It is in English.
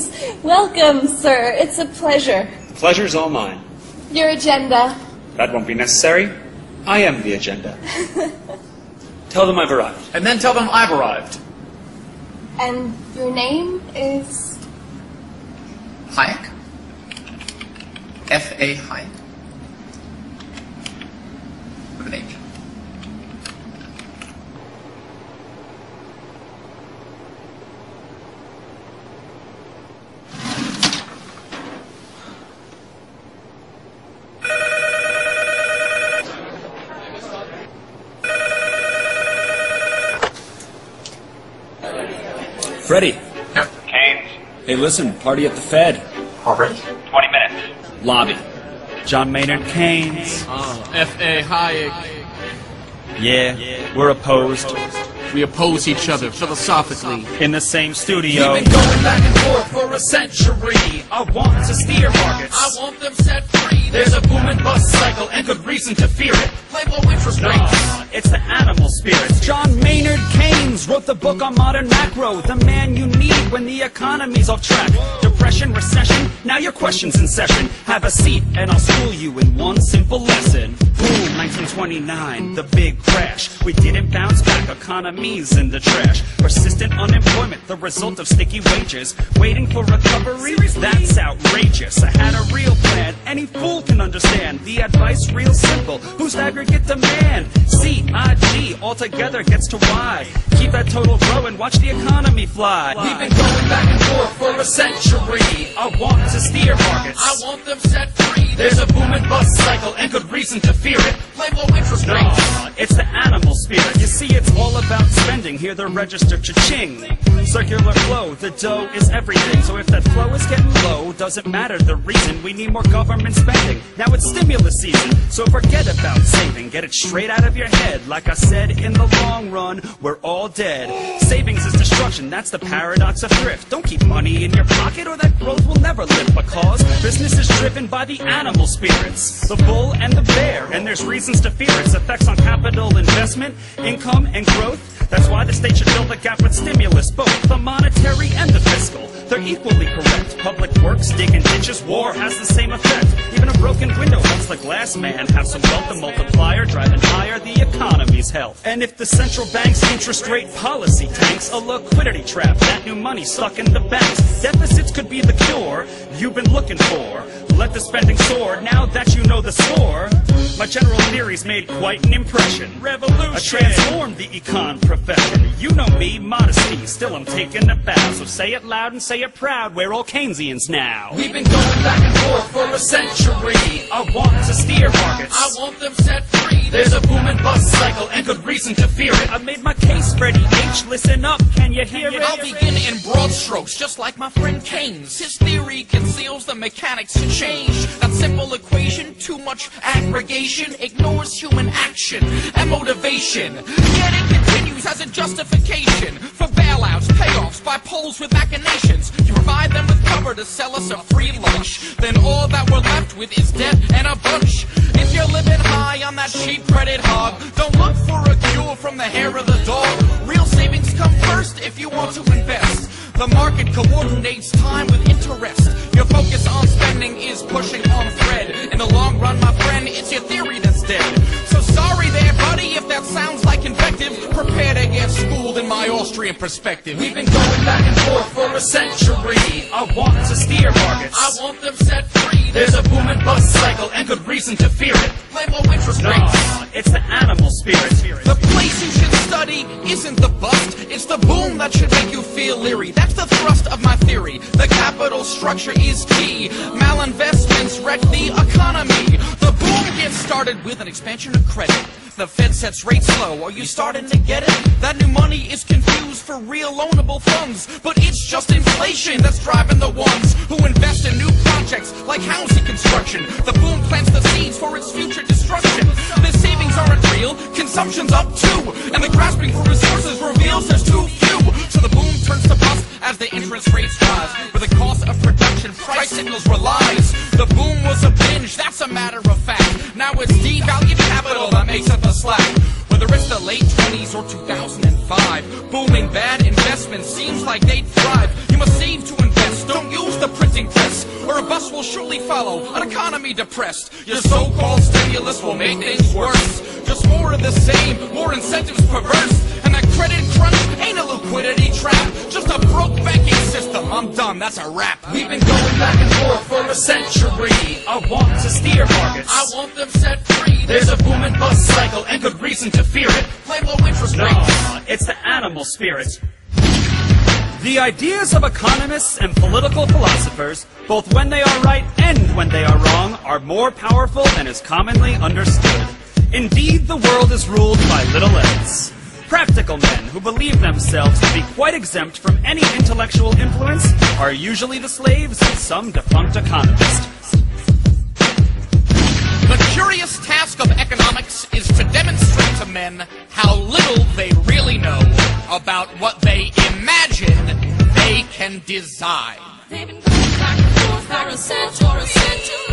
Keynes. Welcome, sir. It's a pleasure. The pleasure's all mine. Your agenda. That won't be necessary. I am the agenda. Tell them I've arrived. And then tell them I've arrived. And your name is? Hayek. F.A. Hayek. With an H. Freddie. Yep. Keynes. Hey, listen, party at the Fed. Already? 20 minutes. Lobby. John Maynard Keynes. F.A. Hayek. Yeah, we're opposed. We oppose each other philosophically. In the same studio. We've been going back and forth for a century. I want to steer markets. I want them set free. There's a boom and bust cycle and good reason to fear it. Play low interest rates. It's the animal spirits. John Maynard Keynes wrote the book on modern macro. The man you need when the economy's off track. Depression, recession, now your question's in session. Have a seat and I'll school you in one simple lesson. Boom, 1929, the big crash. We didn't bounce back, economy's in the trash. Persistent unemployment, the result of sticky wages. Waiting for recovery? That's outrageous. I had a real plan, any fool can understand. The advice real simple, boost aggregate demand. C-I-G, altogether gets to Y. Keep that total growing, watch the economy fly. We've been going back and forth for a century. I want to steer markets. I want them set free. There's a boom and bust cycle and good reason to fear it. Play low interest rates. It's the animal spirit. You see, it's all about spending. Hear the register cha-ching. Circular flow, the dough is everything. So if that flow is getting low, doesn't matter the reason. We need more government spending. Now it's stimulus season, so forget about saving. Get it straight out of your head. Like I said, in the long run, we're all dead. Savings is destruction, that's the paradox of thrift. Don't keep money in your pocket or that growth will never live. Because business is driven by the animal spirits, the bull and the bear. And there's reasons to fear its effects on capital investment, income, and growth. That's why the state should fill the gap with stimulus, both the monetary and the fiscal. They're equally correct. Public works, digging ditches, war has the same effect. Even a broken window helps the glass man have some wealth. The multiplier driving higher the economy's health. And if the central bank's interest rate policy tanks, a liquidity trap, that new money stuck in the banks. Deficits could be the cure you've been looking for. Let the spending soar, now that you know the score. My general theories made quite an impression. Revolution! I transformed the econ profession. You know me, modesty, still I'm taking a bow. So say it loud and say it proud, we're all Keynesians now. We've been going back and forth for a century. I want to steer markets. I want them set free. There's a boom and bust cycle and good reason to fear it. I made my case, Freddie H. Listen up, can you hear it? I'll begin in broad strokes, just like my friend Keynes. His theory conceals the mechanics to change. That simple equation, too much aggregation, ignores human action and motivation. Yet it continues as a justification for bailouts, payoffs by poles with machinations. You provide them with cover to sell us a free lunch. Then all that we're left with is debt and a bunch. If you're living high on that cheap credit hog, don't look for a cure from the hair of the dog. Real savings come first if you want to invest. The market coordinates time with interest. Your focus on spending is pushing on thread. In the long run, my friend, it's your theory that's dead. So sorry there, buddy, if that sounds like invective. Prepare to get schooled in my Austrian perspective. We've been going back and forth for a century. I want to steer markets. I want them set free. There's a boom and bust cycle and good reason to fear it. Play low interest rates. It's the animal spirit. The place you should study isn't the bust, it's the boom that should make you feel leery. That's the thrust of my theory. The capital structure is key. Malinvestments wreck the economy. The boom gets started with an expansion of credit. The Fed sets rates low. Are you starting to get it? That new money is confused for real loanable funds, but it's just inflation that's driving the ones who invest in new projects like housing construction. The boom plants the seeds for its future destruction. The savings aren't real, consumption's up too, and the grasping for resources reveals there's too few. So the boom turns to bust as the interest rates rise. With the cost of production, price signals relies. The boom was a binge, that's a matter of fact. Now it's devalued capital that makes up the slack. Whether it's the the late 20s or 2005. Booming bad investments seems like they'd thrive. You must save to invest, don't use the printing press, or a bus will surely follow, an economy depressed. Your so-called stimulus will make things worse. Just more of the same, more incentives perverse. And that credit crunch ain't a liquidity trap, just a broke banking system. I'm done, that's a wrap. We've been going back and forth for a century. I want to steer markets. I want them set free. There's a boom and bust cycle and good reason to fear it. Play low interest rates. No, it's the animal spirit. The ideas of economists and political philosophers, both when they are right and when they are wrong, are more powerful than is commonly understood. Indeed, the world is ruled by little else. Practical men who believe themselves to be quite exempt from any intellectual influence are usually the slaves of some defunct economist. The curious task of economics is to demonstrate to men how little they really know about what they imagine they can design. They've been going back and forth for a century.